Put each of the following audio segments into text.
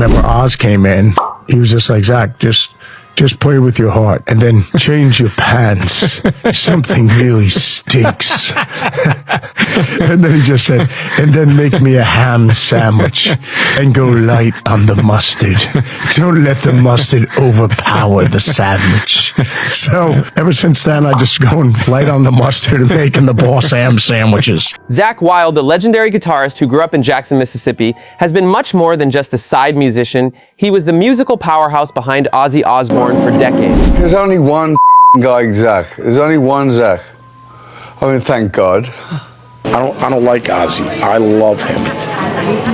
Remember, Oz came in. He was just like, Zakk, just play with your heart and then change your pants. Something really stinks. And then he just said, and then make me a ham sandwich and go light on the mustard. Don't let the mustard overpower the sandwich. So ever since then, I just going light on the mustard and making the boss ham sandwiches. Zakk Wylde, the legendary guitarist who grew up in Jackson, Mississippi, has been much more than just a side musician. He was the musical powerhouse behind Ozzy Osbourne for decades. There's only one guy, Zakk. There's only one Zakk. I mean, thank God. I don't like Ozzy. I love him.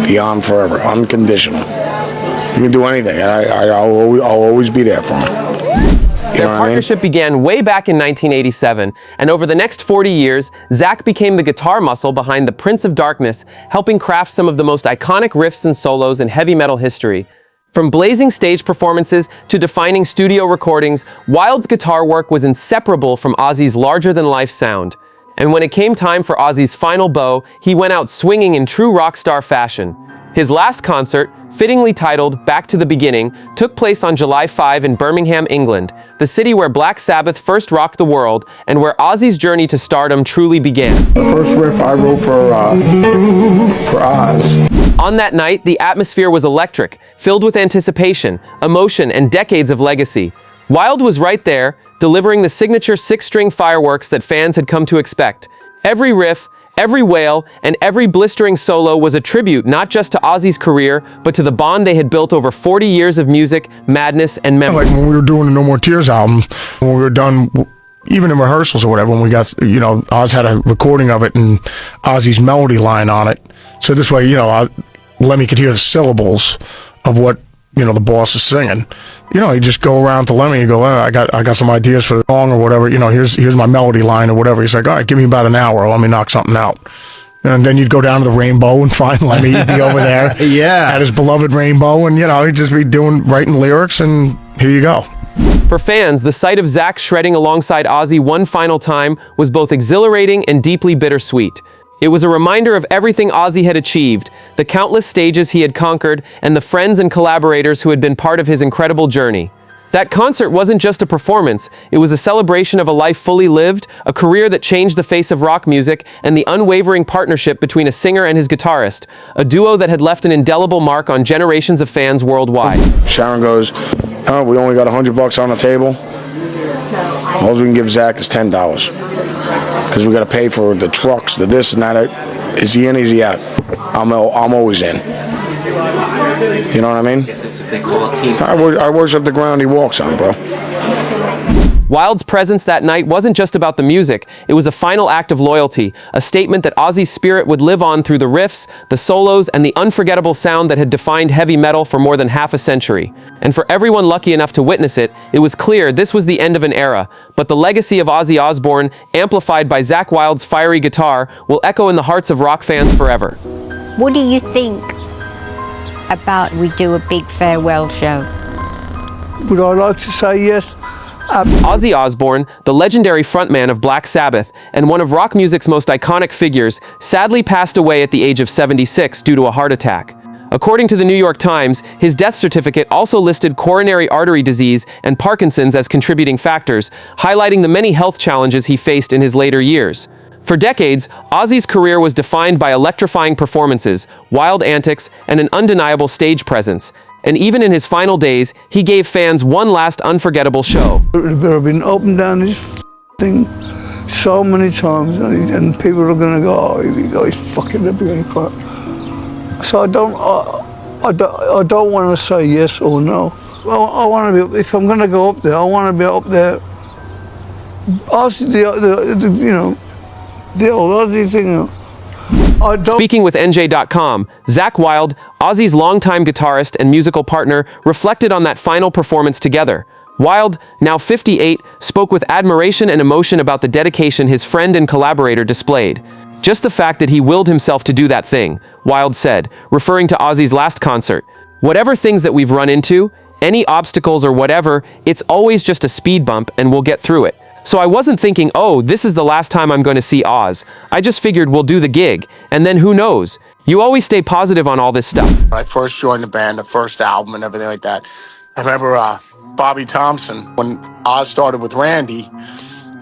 Beyond forever. Unconditional. You can do anything, and I'll always be there for him. Their partnership began way back in 1987, and over the next 40 years, Zakk became the guitar muscle behind the Prince of Darkness, helping craft some of the most iconic riffs and solos in heavy metal history. From blazing stage performances to defining studio recordings, Wylde's guitar work was inseparable from Ozzy's larger-than-life sound. And when it came time for Ozzy's final bow, he went out swinging in true rock star fashion. His last concert, fittingly titled Back to the Beginning, took place on July 5 in Birmingham, England, the city where Black Sabbath first rocked the world and where Ozzy's journey to stardom truly began. The first riff I wrote for Oz. On that night, the atmosphere was electric, filled with anticipation, emotion, and decades of legacy. Wylde was right there, delivering the signature six-string fireworks that fans had come to expect. Every riff, every wail, and every blistering solo was a tribute not just to Ozzy's career, but to the bond they had built over 40 years of music, madness, and memory. Like when we were doing the No More Tears album, when we were done, even in rehearsals or whatever, when we got, Oz had a recording of it and Ozzy's melody line on it. So this way, Lemmy could hear the syllables of what, the boss is singing. You just go around to Lemmy and go, I got some ideas for the song or whatever. Here's my melody line or whatever. He's like, all right, give me about an hour. Let me knock something out. And then you'd go down to the Rainbow and find Lemmy. He'd be over there at his beloved Rainbow. And, he'd just be writing lyrics and here you go. For fans, the sight of Zakk shredding alongside Ozzy one final time was both exhilarating and deeply bittersweet. It was a reminder of everything Ozzy had achieved, the countless stages he had conquered, and the friends and collaborators who had been part of his incredible journey. That concert wasn't just a performance, it was a celebration of a life fully lived, a career that changed the face of rock music, and the unwavering partnership between a singer and his guitarist, a duo that had left an indelible mark on generations of fans worldwide. Sharon goes, oh, we only got $100 on the table. All we can give Zakk is $10. Because we got to pay for the trucks, the this and that. Is he in? Is he out? I'm always in. You know what I mean? This is what they call a team. I worship the ground he walks on, bro. Wylde's presence that night wasn't just about the music, it was a final act of loyalty, a statement that Ozzy's spirit would live on through the riffs, the solos, and the unforgettable sound that had defined heavy metal for more than half a century. And for everyone lucky enough to witness it, it was clear this was the end of an era, but the legacy of Ozzy Osbourne, amplified by Zakk Wylde's fiery guitar, will echo in the hearts of rock fans forever. What do you think about we do a big farewell show? Would I like to say yes? Ozzy Osbourne, the legendary frontman of Black Sabbath and one of rock music's most iconic figures, sadly passed away at the age of 76 due to a heart attack. According to the New York Times, his death certificate also listed coronary artery disease and Parkinson's as contributing factors, highlighting the many health challenges he faced in his later years. For decades, Ozzy's career was defined by electrifying performances, wild antics, and an undeniable stage presence. And even in his final days, he gave fans one last unforgettable show. I've been up and down this thing so many times, and people are going to go, oh, he's fucking up, you're going to cry. So I don't want to say yes or no. I want to be, if I'm going to go up there, I want to be up there. After the old Ozzy thing. Speaking with NJ.com, Zakk Wylde, Ozzy's longtime guitarist and musical partner, reflected on that final performance together. Wylde, now 58, spoke with admiration and emotion about the dedication his friend and collaborator displayed. Just the fact that he willed himself to do that thing, Wylde said, referring to Ozzy's last concert. Whatever things that we've run into, any obstacles or whatever, it's always just a speed bump and we'll get through it. So I wasn't thinking, oh, this is the last time I'm going to see Oz. I just figured we'll do the gig, and then who knows? You always stay positive on all this stuff. When I first joined the band, the first album and everything like that, I remember Bobby Thompson, when Oz started with Randy,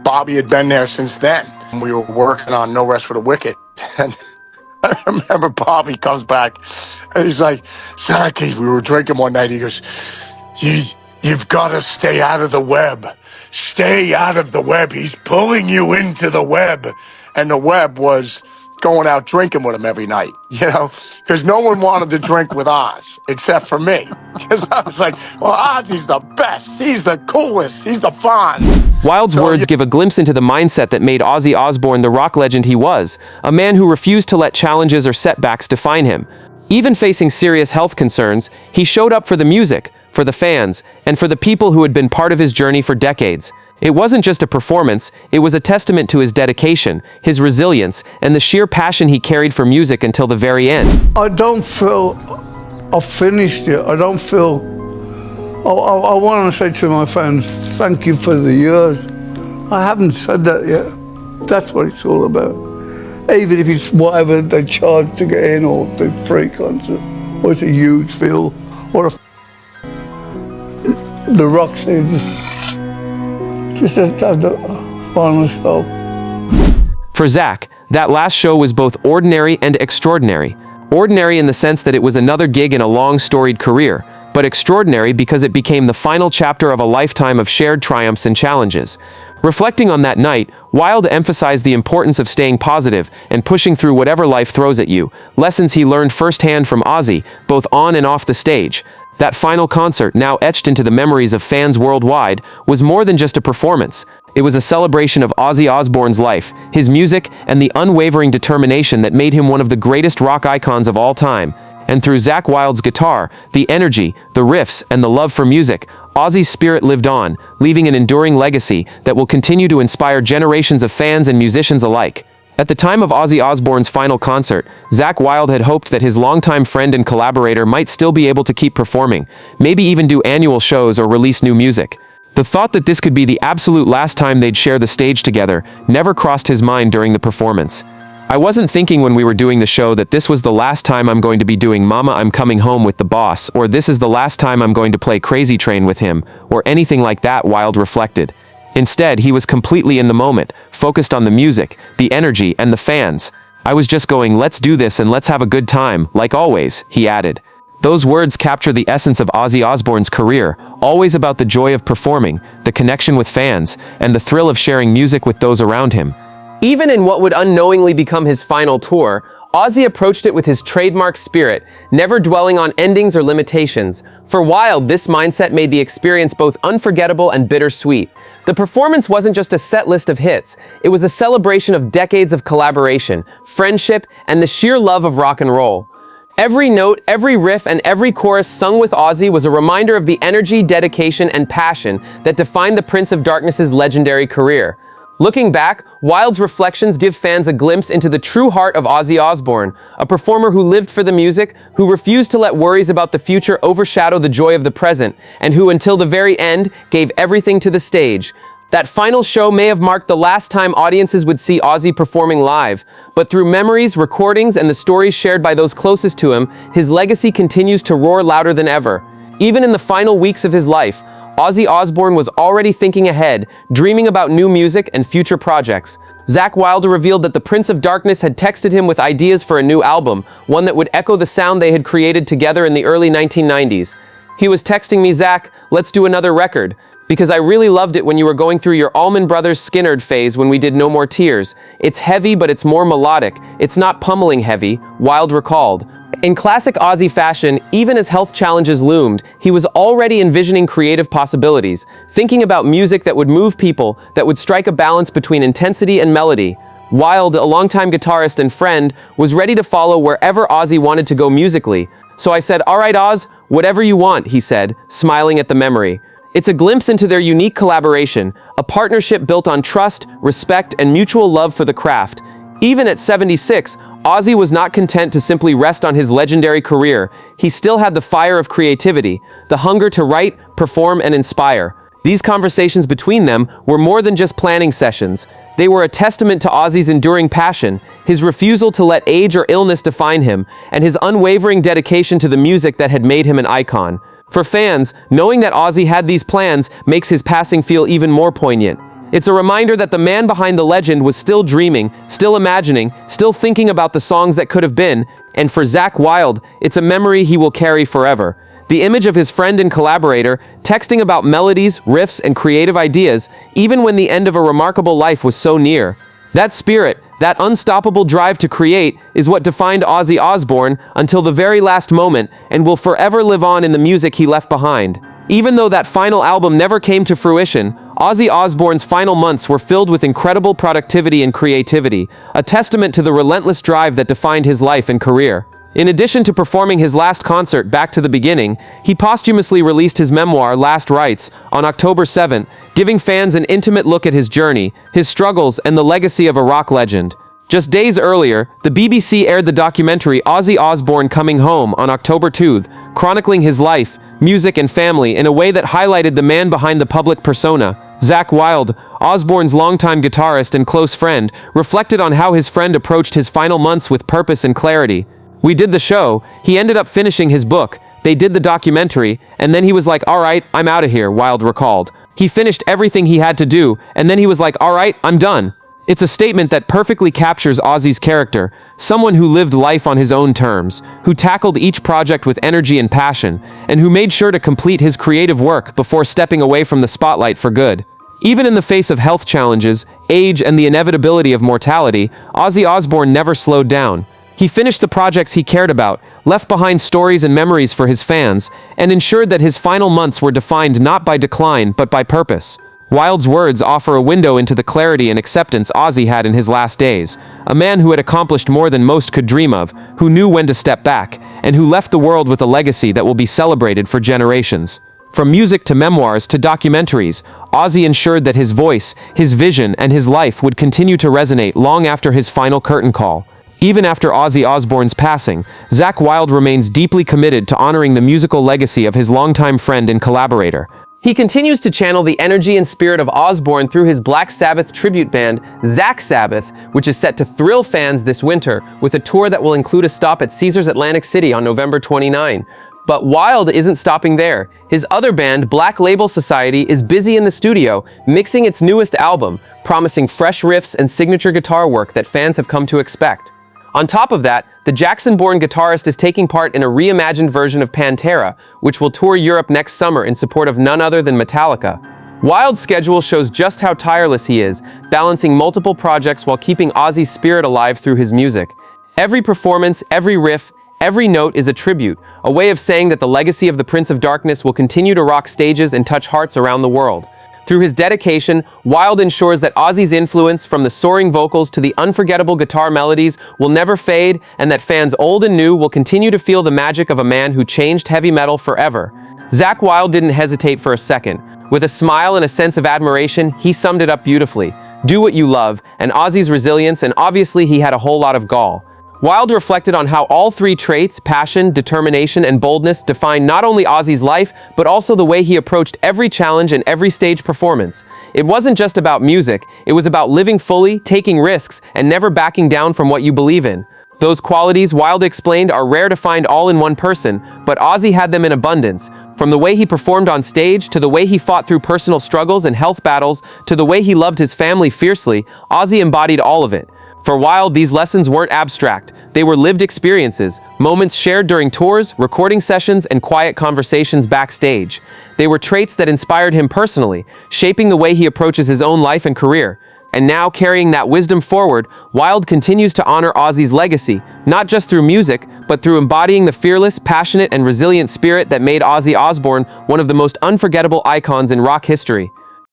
Bobby had been there since then. We were working on No Rest for the Wicked. And I remember Bobby comes back and he's like, Zakk, we were drinking one night. He goes, you've got to stay out of the web. Stay out of the web. He's pulling you into the web. And the web was going out drinking with him every night, you know, because no one wanted to drink with Oz except for me. Because I was like, well, Ozzy's the best. He's the coolest. He's the Fonz. Wylde's words give a glimpse into the mindset that made Ozzy Osbourne the rock legend he was, a man who refused to let challenges or setbacks define him. Even facing serious health concerns, he showed up for the music, for the fans, and for the people who had been part of his journey for decades. It wasn't just a performance, it was a testament to his dedication, his resilience, and the sheer passion he carried for music until the very end. I don't feel I've finished yet. I don't feel... I want to say to my fans, thank you for the years. I haven't said that yet. That's what it's all about. Even if it's whatever they charge to get in, or the free concert, or it's a huge field, or the rock scene, just to have the final show. For Zakk, that last show was both ordinary and extraordinary. Ordinary in the sense that it was another gig in a long, storied career, but extraordinary because it became the final chapter of a lifetime of shared triumphs and challenges. Reflecting on that night, Wylde emphasized the importance of staying positive and pushing through whatever life throws at you, lessons he learned firsthand from Ozzy, both on and off the stage. That final concert, now etched into the memories of fans worldwide, was more than just a performance. It was a celebration of Ozzy Osbourne's life, his music, and the unwavering determination that made him one of the greatest rock icons of all time. And through Zakk Wylde's guitar, the energy, the riffs, and the love for music, Ozzy's spirit lived on, leaving an enduring legacy that will continue to inspire generations of fans and musicians alike. At the time of Ozzy Osbourne's final concert, Zakk Wylde had hoped that his longtime friend and collaborator might still be able to keep performing, maybe even do annual shows or release new music. The thought that this could be the absolute last time they'd share the stage together never crossed his mind during the performance. I wasn't thinking when we were doing the show that this was the last time I'm going to be doing Mama I'm Coming Home with the Boss, or this is the last time I'm going to play Crazy Train with him, or anything like that, Wylde reflected. Instead, he was completely in the moment, focused on the music, the energy, and the fans. I was just going, let's do this and let's have a good time, like always, he added. Those words capture the essence of Ozzy Osbourne's career, always about the joy of performing, the connection with fans, and the thrill of sharing music with those around him. Even in what would unknowingly become his final tour, Ozzy approached it with his trademark spirit, never dwelling on endings or limitations. For Wylde, this mindset made the experience both unforgettable and bittersweet. The performance wasn't just a set list of hits, it was a celebration of decades of collaboration, friendship, and the sheer love of rock and roll. Every note, every riff, and every chorus sung with Ozzy was a reminder of the energy, dedication, and passion that defined the Prince of Darkness's legendary career. Looking back, Wylde's reflections give fans a glimpse into the true heart of Ozzy Osbourne, a performer who lived for the music, who refused to let worries about the future overshadow the joy of the present, and who until the very end gave everything to the stage. That final show may have marked the last time audiences would see Ozzy performing live, but through memories, recordings, and the stories shared by those closest to him, his legacy continues to roar louder than ever. Even in the final weeks of his life, Ozzy Osbourne was already thinking ahead, dreaming about new music and future projects. Zakk Wylde revealed that the Prince of Darkness had texted him with ideas for a new album, one that would echo the sound they had created together in the early 1990s. He was texting me, Zakk, let's do another record, because I really loved it when you were going through your Allman Brothers Skinnerd phase when we did No More Tears. It's heavy, but it's more melodic. It's not pummeling heavy, Wylde recalled. In classic Ozzy fashion, even as health challenges loomed, he was already envisioning creative possibilities, thinking about music that would move people, that would strike a balance between intensity and melody. Wylde, a longtime guitarist and friend, was ready to follow wherever Ozzy wanted to go musically. So I said, all right, Oz, whatever you want, he said, smiling at the memory. It's a glimpse into their unique collaboration, a partnership built on trust, respect, and mutual love for the craft. Even at 76, Ozzy was not content to simply rest on his legendary career. He still had the fire of creativity, the hunger to write, perform, and inspire. These conversations between them were more than just planning sessions. They were a testament to Ozzy's enduring passion, his refusal to let age or illness define him, and his unwavering dedication to the music that had made him an icon. For fans, knowing that Ozzy had these plans makes his passing feel even more poignant. It's a reminder that the man behind the legend was still dreaming, still imagining, still thinking about the songs that could have been, and for Zakk Wylde, it's a memory he will carry forever. The image of his friend and collaborator, texting about melodies, riffs, and creative ideas, even when the end of a remarkable life was so near. That spirit, that unstoppable drive to create, is what defined Ozzy Osbourne until the very last moment, and will forever live on in the music he left behind. Even though that final album never came to fruition, Ozzy Osbourne's final months were filled with incredible productivity and creativity, a testament to the relentless drive that defined his life and career. In addition to performing his last concert, Back to the Beginning, he posthumously released his memoir, Last Rites, on October 7, giving fans an intimate look at his journey, his struggles, and the legacy of a rock legend. Just days earlier, the BBC aired the documentary Ozzy Osbourne Coming Home on October 2, chronicling his life, music, and family in a way that highlighted the man behind the public persona. Zakk Wylde, Osbourne's longtime guitarist and close friend, reflected on how his friend approached his final months with purpose and clarity. "We did the show, he ended up finishing his book, they did the documentary, and then he was like, all right, I'm out of here," Wylde recalled. "He finished everything he had to do, and then he was like, all right, I'm done." It's a statement that perfectly captures Ozzy's character, someone who lived life on his own terms, who tackled each project with energy and passion, and who made sure to complete his creative work before stepping away from the spotlight for good. Even in the face of health challenges, age, and the inevitability of mortality, Ozzy Osbourne never slowed down. He finished the projects he cared about, left behind stories and memories for his fans, and ensured that his final months were defined not by decline but by purpose. Wylde's words offer a window into the clarity and acceptance Ozzy had in his last days, a man who had accomplished more than most could dream of, who knew when to step back, and who left the world with a legacy that will be celebrated for generations. From music to memoirs to documentaries, Ozzy ensured that his voice, his vision, and his life would continue to resonate long after his final curtain call. Even after Ozzy Osbourne's passing, Zakk Wylde remains deeply committed to honoring the musical legacy of his longtime friend and collaborator. He continues to channel the energy and spirit of Osbourne through his Black Sabbath tribute band, Zakk Sabbath, which is set to thrill fans this winter with a tour that will include a stop at Caesars Atlantic City on November 29. But Wylde isn't stopping there. His other band, Black Label Society, is busy in the studio, mixing its newest album, promising fresh riffs and signature guitar work that fans have come to expect. On top of that, the Jackson-born guitarist is taking part in a reimagined version of Pantera, which will tour Europe next summer in support of none other than Metallica. Wylde's schedule shows just how tireless he is, balancing multiple projects while keeping Ozzy's spirit alive through his music. Every performance, every riff, every note is a tribute, a way of saying that the legacy of the Prince of Darkness will continue to rock stages and touch hearts around the world. Through his dedication, Wylde ensures that Ozzy's influence, from the soaring vocals to the unforgettable guitar melodies, will never fade, and that fans old and new will continue to feel the magic of a man who changed heavy metal forever. Zakk Wylde didn't hesitate for a second. With a smile and a sense of admiration, he summed it up beautifully. Do what you love, and Ozzy's resilience, and obviously he had a whole lot of gall. Wylde reflected on how all three traits, passion, determination, and boldness, define not only Ozzy's life, but also the way he approached every challenge and every stage performance. It wasn't just about music, it was about living fully, taking risks, and never backing down from what you believe in. Those qualities, Wylde explained, are rare to find all in one person, but Ozzy had them in abundance. From the way he performed on stage, to the way he fought through personal struggles and health battles, to the way he loved his family fiercely, Ozzy embodied all of it. For Wylde, these lessons weren't abstract. They were lived experiences, moments shared during tours, recording sessions, and quiet conversations backstage. They were traits that inspired him personally, shaping the way he approaches his own life and career. And now, carrying that wisdom forward, Wylde continues to honor Ozzy's legacy, not just through music, but through embodying the fearless, passionate, and resilient spirit that made Ozzy Osbourne one of the most unforgettable icons in rock history.